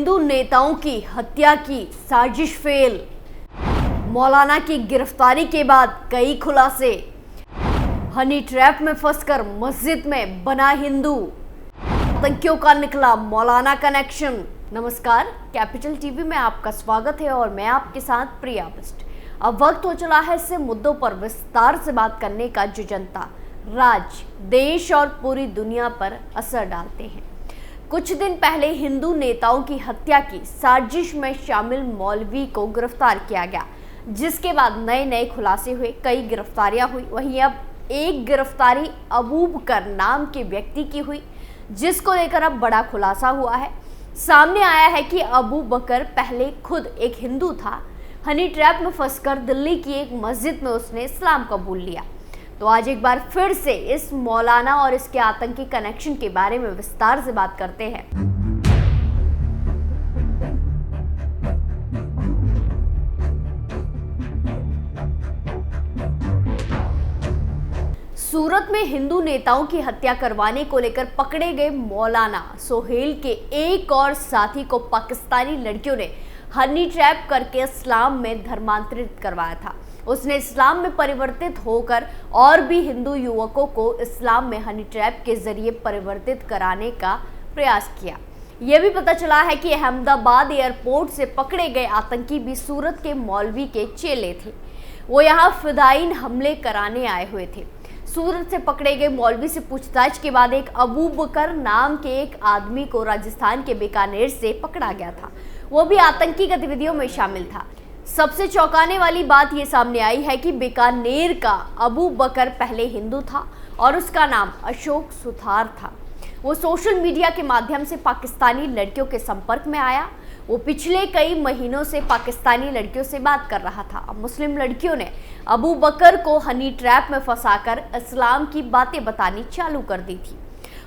हिंदू नेताओं की हत्या की साजिश फेल। मौलाना की गिरफ्तारी के बाद कई खुलासे। हनी ट्रैप में फंसकर मस्जिद में बना हिंदू। आतंकियों का निकला मौलाना कनेक्शन। नमस्कार, कैपिटल टीवी में आपका स्वागत है और मैं आपके साथ प्रिया बिस्ट। अब वक्त हो चला है ऐसे मुद्दों पर विस्तार से बात करने का जो जनता, राज्य, देश और पूरी दुनिया पर असर डालते हैं। कुछ दिन पहले हिंदू नेताओं की हत्या की साजिश में शामिल मौलवी को गिरफ्तार किया गया, जिसके बाद नए नए खुलासे हुए, कई गिरफ्तारियां हुई। वहीं अब एक गिरफ्तारी अबू बकर नाम के व्यक्ति की हुई, जिसको लेकर अब बड़ा खुलासा हुआ है। सामने आया है कि अबू बकर पहले खुद एक हिंदू था। हनी ट्रैप में फंसकर दिल्ली की एक मस्जिद में उसने इस्लाम कबूल लिया। तो आज एक बार फिर से इस मौलाना और इसके आतंकी कनेक्शन के बारे में विस्तार से बात करते हैं। सूरत में हिंदू नेताओं की हत्या करवाने को लेकर पकड़े गए मौलाना सोहेल के एक और साथी को पाकिस्तानी लड़कियों ने हनी ट्रैप करके इस्लाम में धर्मांतरित करवाया था। उसने इस्लाम में परिवर्तित होकर और भी हिंदू युवकों को इस्लाम में हनी ट्रैप के जरिए परिवर्तित कराने का प्रयास किया। यह भी पता चला है कि अहमदाबाद एयरपोर्ट से पकड़े गए आतंकी भी सूरत के मौलवी के चेले थे। वो यहाँ फिदायीन हमले कराने आए हुए थे। सूरत से पकड़े गए मौलवी से पूछताछ के बाद एक अबू बकर नाम के एक आदमी को राजस्थान के बीकानेर से पकड़ा गया था। वो भी आतंकी गतिविधियों में शामिल था। सबसे चौंकाने वाली बात ये सामने आई है कि बीकानेर का अबू बकर पहले हिंदू था और उसका नाम अशोक सुथार था। वो सोशल मीडिया के माध्यम से पाकिस्तानी लड़कियों के संपर्क में आया। वो पिछले कई महीनों से पाकिस्तानी लड़कियों से बात कर रहा था। अब मुस्लिम लड़कियों ने अबू बकर को हनी ट्रैप में फंसाकर इस्लाम की बातें बतानी चालू कर दी थी।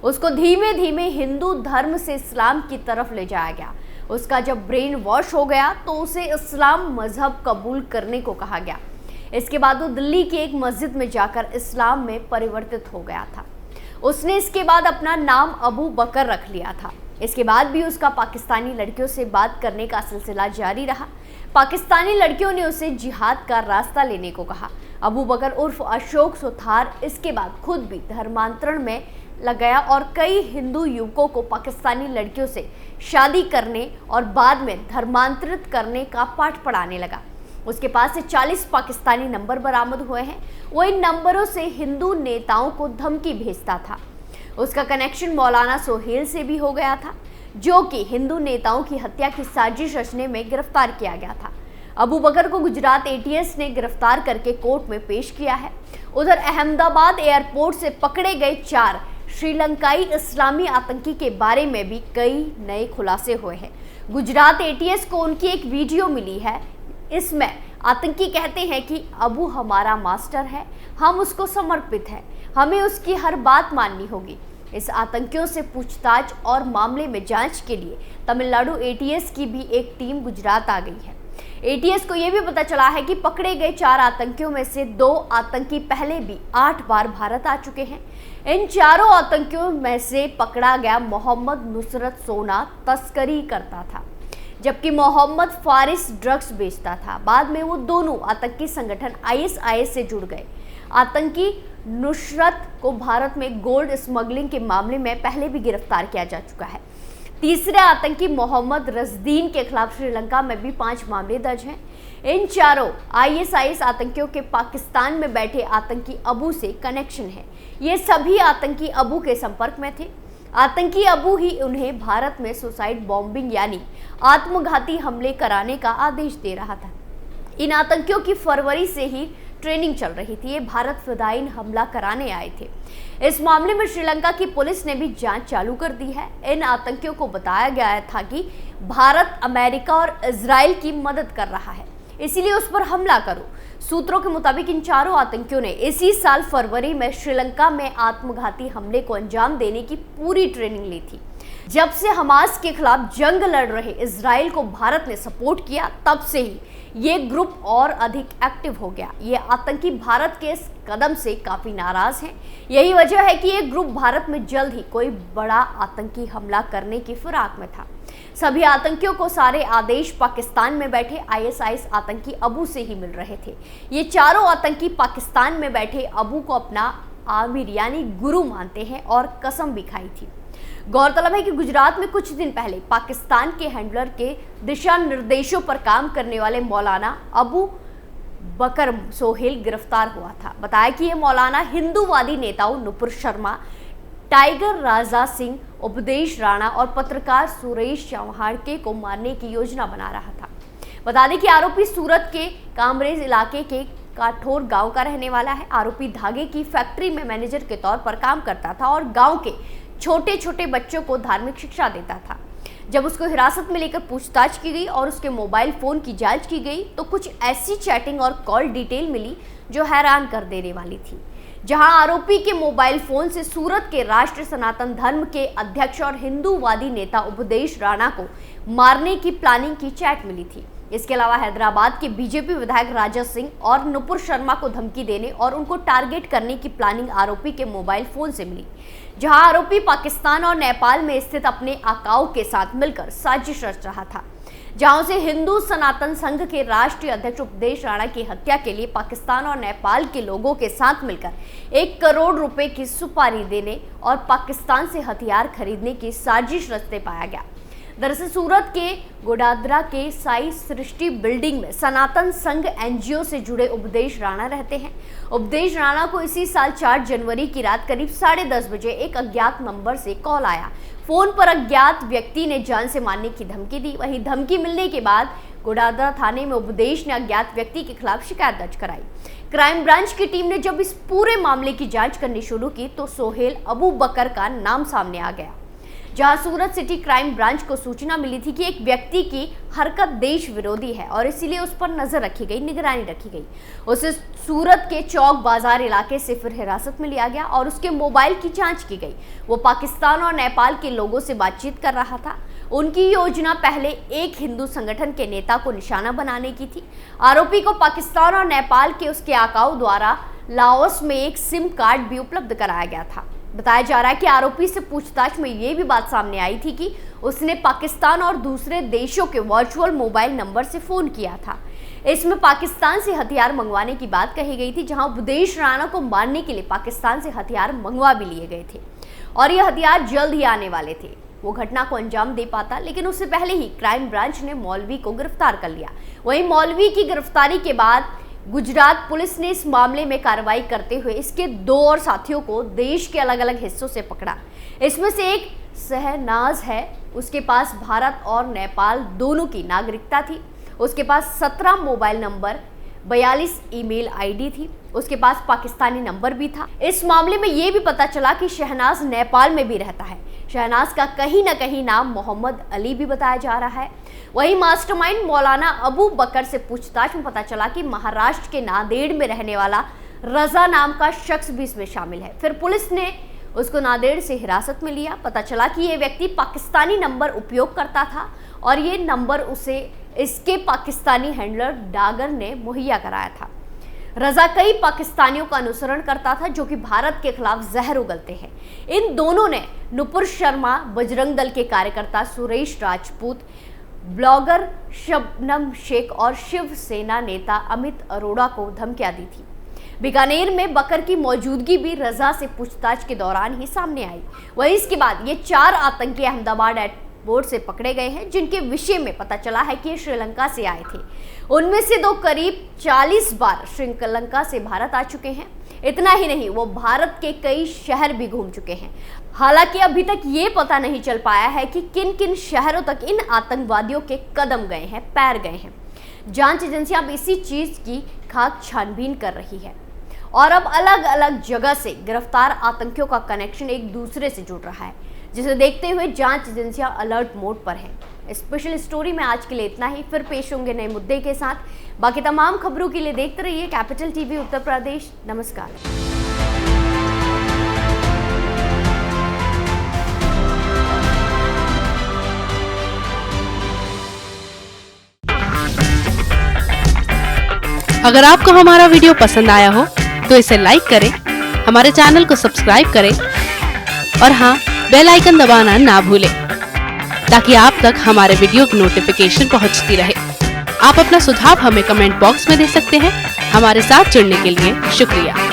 उसको धीमे धीमे हिंदू धर्म से इस्लाम की तरफ ले जाया गया। उसका जब ब्रेन वॉश हो गया तो उसे इस्लाम मजहब कबूल करने को कहा गया। इसके बाद वो दिल्ली की एक मस्जिद में जाकर इस्लाम में परिवर्तित हो गया था। उसने इसके बाद अपना नाम अबू बकर रख लिया था। इसके बाद भी उसका पाकिस्तानी लड़कियों से बात करने का सिलसिला जारी रहा। पाकिस्तानी लड़कियों ने उसे जिहाद का रास्ता लेने को कहा। अबू बकर उर्फ अशोक सुथार इसके बाद खुद भी धर्मांतरण में लग गया और कई हिंदू युवकों को पाकिस्तानी लड़कियों से शादी करने और बाद में धर्मांतरित करने का पाठ पढ़ाने लगा। उसके पास से 40 पाकिस्तानी नंबर बरामद हुए हैं। वो इन नंबरों से हिंदू नेताओं को धमकी भेजता था। उसका कनेक्शन मौलाना सोहेल से भी हो गया था, जो कि हिंदू नेताओं की हत्या की साजिश रचने में गिरफ्तार किया गया था। अबू बकर को गुजरात एटीएस ने गिरफ्तार करके कोर्ट में पेश किया है। उधर अहमदाबाद एयरपोर्ट से पकड़े गए 4 श्रीलंकाई इस्लामी आतंकी के बारे में भी कई नए खुलासे हुए हैं। गुजरात एटीएस को उनकी एक वीडियो मिली है। इसमें आतंकी कहते हैं कि अबू हमारा मास्टर है, हम उसको समर्पित हैं, हमें उसकी हर बात माननी होगी। इस आतंकियों से पूछताछ और मामले में जांच के लिए तमिलनाडु एटीएस की भी एक टीम गुजरात आ गई है। एटीएस को यह भी पता चला है कि पकड़े गए 4 आतंकियों में से 2 आतंकी पहले भी 8 बार भारत आ चुके हैं। इन चारों आतंकियों में से पकड़ा गया मोहम्मद नुसरत सोना तस्करी करता था, जबकि मोहम्मद फारिस ड्रग्स बेचता था। बाद में वो दोनों आतंकी संगठन आईएसआईएस से जुड़ गए। आतंकी नुसरत को भारत में गोल्ड स्मगलिंग के मामले में पहले भी गिरफ्तार किया जा चुका है। तीसरे आतंकी मोहम्मद रजदीन के खिलाफ श्रीलंका में भी 5 मामले दर्ज हैं। इन चारों आईएसआईएस आतंकियों के पाकिस्तान में बैठे आतंकी अबू से कनेक्शन है। ये सभी आतंकी अबू के संपर्क में थे। आतंकी अबू ही उन्हें भारत में सुसाइड बॉम्बिंग यानी आत्मघाती हमले कराने का आदेश दे रहा था। इन आतंकियों की फरवरी से ही ट्रेनिंग चल रही थी। ये भारत फिदायीन हमला कराने आए थे। इस मामले में श्रीलंका की पुलिस ने भी जांच चालू कर दी है। इन आतंकियों को बताया गया था कि भारत, अमेरिका और इजराइल की मदद कर रहा है, इसीलिए उस पर हमला करो। सूत्रों के मुताबिक इन चारों आतंकियों ने इसी साल फरवरी में श्रीलंका में आत्मघाती हमले को अंजाम देने की पूरी ट्रेनिंग ली थी। जब से हमास के खिलाफ जंग लड़ रहे इजराइल को भारत ने सपोर्ट किया, तब से ही ये ग्रुप और अधिक एक्टिव हो गया। ये आतंकी भारत के इस कदम से काफी नाराज हैं। यही वजह है कि ये ग्रुप भारत में जल्द ही कोई बड़ा आतंकी हमला करने की फिराक में था। सभी आतंकियों को सारे आदेश पाकिस्तान में बैठे आईएसआईएस आतंकी अबू से ही मिल रहे थे। ये चारों आतंकी पाकिस्तान में बैठे अबू को अपना आमिर यानी गुरु मानते हैं और कसम भी खाई थी। गौरतलब है कि गुजरात में कुछ दिन पहले पाकिस्तान के हैंडलर के दिशा निर्देशों पर काम करने वाले मौलाना अबू बकर सोहेल गिरफ्तार हुआ था। बताया कि यह मौलाना हिंदूवादी नेताओं नुपुर शर्मा, टाइगर राजा सिंह, उपदेश राणा और पत्रकार सुरेश चौहाड़के को मारने की योजना बना रहा था। बता दें कि आरोपी सूरत के कामरेज इलाके के काठोर गांव का रहने वाला है। आरोपी धागे की फैक्ट्री में मैनेजर के तौर पर काम करता था और गांव के छोटे छोटे बच्चों को धार्मिक शिक्षा देता था। जब उसको हिरासत में लेकर पूछताछ की गई और उसके मोबाइल फोन की जांच की गई तो कुछ ऐसी चैटिंग और कॉल डिटेल मिली जो हैरान कर देने वाली थी। जहां आरोपी के मोबाइल फोन से सूरत के राष्ट्रीय सनातन धर्म के अध्यक्ष और हिंदूवादी नेता उपदेश राणा को मारने की प्लानिंग की चैट मिली थी। इसके अलावा हैदराबाद के बीजेपी विधायक राजा सिंह और नुपुर शर्मा को धमकी देने और उनको टारगेट करने की प्लानिंग आरोपी के मोबाइल फोन से मिली, जहां आरोपी पाकिस्तान और नेपाल में स्थित अपने आकाओं के साथ मिलकर साजिश रच रहा था, जहां उसे हिंदू सनातन संघ के राष्ट्रीय अध्यक्ष उपदेश राणा की हत्या के लिए पाकिस्तान और नेपाल के लोगों के साथ मिलकर 1 करोड़ रुपए की सुपारी देने और पाकिस्तान से हथियार खरीदने की साजिश रचते पाया गया। दरअसल सूरत के गोडादरा के साई सृष्टि बिल्डिंग में सनातन संघ एनजीओ से जुड़े उपदेश राणा रहते हैं। उपदेश राणा को इसी साल 4 जनवरी की रात करीब 10:30 बजे एक अज्ञात नंबर से कॉल आया। फोन पर अज्ञात व्यक्ति ने जान से मारने की धमकी दी। वहीं धमकी मिलने के बाद गोडादरा थाने में उपदेश ने अज्ञात व्यक्ति के खिलाफ शिकायत दर्ज कराई। क्राइम ब्रांच की टीम ने जब इस पूरे मामले की जांच करनी शुरू की तो सोहेल अबू बकर का नाम सामने आ गया। जहां सूरत सिटी क्राइम ब्रांच को सूचना मिली थी कि एक व्यक्ति की हरकत देश विरोधी है और इसीलिए उस पर नजर रखी गई, निगरानी रखी गई। उसे सूरत के चौक बाजार इलाके से फिर हिरासत में लिया गया और उसके मोबाइल की जांच की गई। वो पाकिस्तान और नेपाल के लोगों से बातचीत कर रहा था। उनकी योजना पहले एक हिंदू संगठन के नेता को निशाना बनाने की थी। आरोपी को पाकिस्तान और नेपाल के उसके आकाओं द्वारा लाओस में एक सिम कार्ड भी उपलब्ध कराया गया था। बताया जा रहा है कि आरोपी से पूछताछ में ये भी बात सामने आई थी कि उसने पाकिस्तान और दूसरे देशों के वर्चुअल मोबाइल नंबर से फोन किया था। इसमें पाकिस्तान से हथियार मंगवाने की बात कही गई थी, जहां उपदेश राणा को मारने के लिए पाकिस्तान से हथियार मंगवा भी लिए गए थे और ये हथियार जल्द ही आने वाले थे। वो घटना को अंजाम दे पाता, लेकिन उससे पहले ही क्राइम ब्रांच ने मौलवी को गिरफ्तार कर लिया। वहीं मौलवी की गिरफ्तारी के बाद गुजरात पुलिस ने इस मामले में कार्रवाई करते हुए इसके 2 और साथियों को देश के अलग अलग हिस्सों से पकड़ा। इसमें से एक शहनाज है, उसके पास भारत और नेपाल दोनों की नागरिकता थी। उसके पास 17 मोबाइल नंबर, 42 ईमेल आईडी थी। उसके पास पाकिस्तानी नंबर भी था। इस मामले में ये भी पता चला कि शहनाज नेपाल में भी रहता है। शहनाज का कहीं ना कहीं नाम मोहम्मद अली भी बताया जा रहा है। वहीं मास्टरमाइंड मौलाना अबू बकर से पूछताछ में पता चला कि महाराष्ट्र के नांदेड़ में रहने वाला रजा नाम का शख्स भी इसमें शामिल है। फिर पुलिस ने उसको नांदेड़ से हिरासत में लिया। पता चला कि ये व्यक्ति पाकिस्तानी नंबर उपयोग करता था और ये नंबर उसे इसके पाकिस्तानी हैंडलर डागर ने मुहैया कराया था। रजा कई पाकिस्तानियों का अनुसरण करता था जो कि भारत के खिलाफ जहर उगलते हैं। इन दोनों ने नुपुर शर्मा, बजरंग दल के कार्यकर्ता सुरेश राजपूत, ब्लॉगर शबनम शेख और शिवसेना नेता अमित अरोड़ा को धमकियां दी थी। बीकानेर में बकर की मौजूदगी भी रजा से पूछताछ के दौरान ही सामने आई। वहीं इसके बाद ये 4 आतंकी अहमदाबाद एयरपोर्ट से पकड़े गए हैं, जिनके विषय में पता चला है कि ये श्रीलंका से आए थे। उनमें से 2 करीब 40 बार श्रीलंका से भारत आ चुके हैं। इतना ही नहीं, वो भारत के कई शहर भी घूम चुके हैं। हालांकि अभी तक ये पता नहीं चल पाया है कि किन किन शहरों तक इन आतंकवादियों के कदम गए हैं, पैर गए हैं। जांच एजेंसियां अब इसी चीज की खाक छानबीन कर रही है और अब अलग अलग जगह से गिरफ्तार आतंकियों का कनेक्शन एक दूसरे से जुड़ रहा है, जिसे देखते हुए जांच एजेंसियां अलर्ट मोड पर हैं। स्पेशल स्टोरी में आज के लिए इतना ही। फिर पेश होंगे नए मुद्दे के साथ। बाकी तमाम खबरों के लिए देखते रहिए कैपिटल टीवी उत्तर प्रदेश। नमस्कार। अगर आपको हमारा वीडियो पसंद आया हो तो इसे लाइक करें, हमारे चैनल को सब्सक्राइब करें और हाँ, बेल आइकन दबाना ना भूलें। ताकि आप तक हमारे वीडियो की नोटिफिकेशन पहुंचती रहे। आप अपना सुझाव हमें कमेंट बॉक्स में दे सकते हैं। हमारे साथ जुड़ने के लिए शुक्रिया।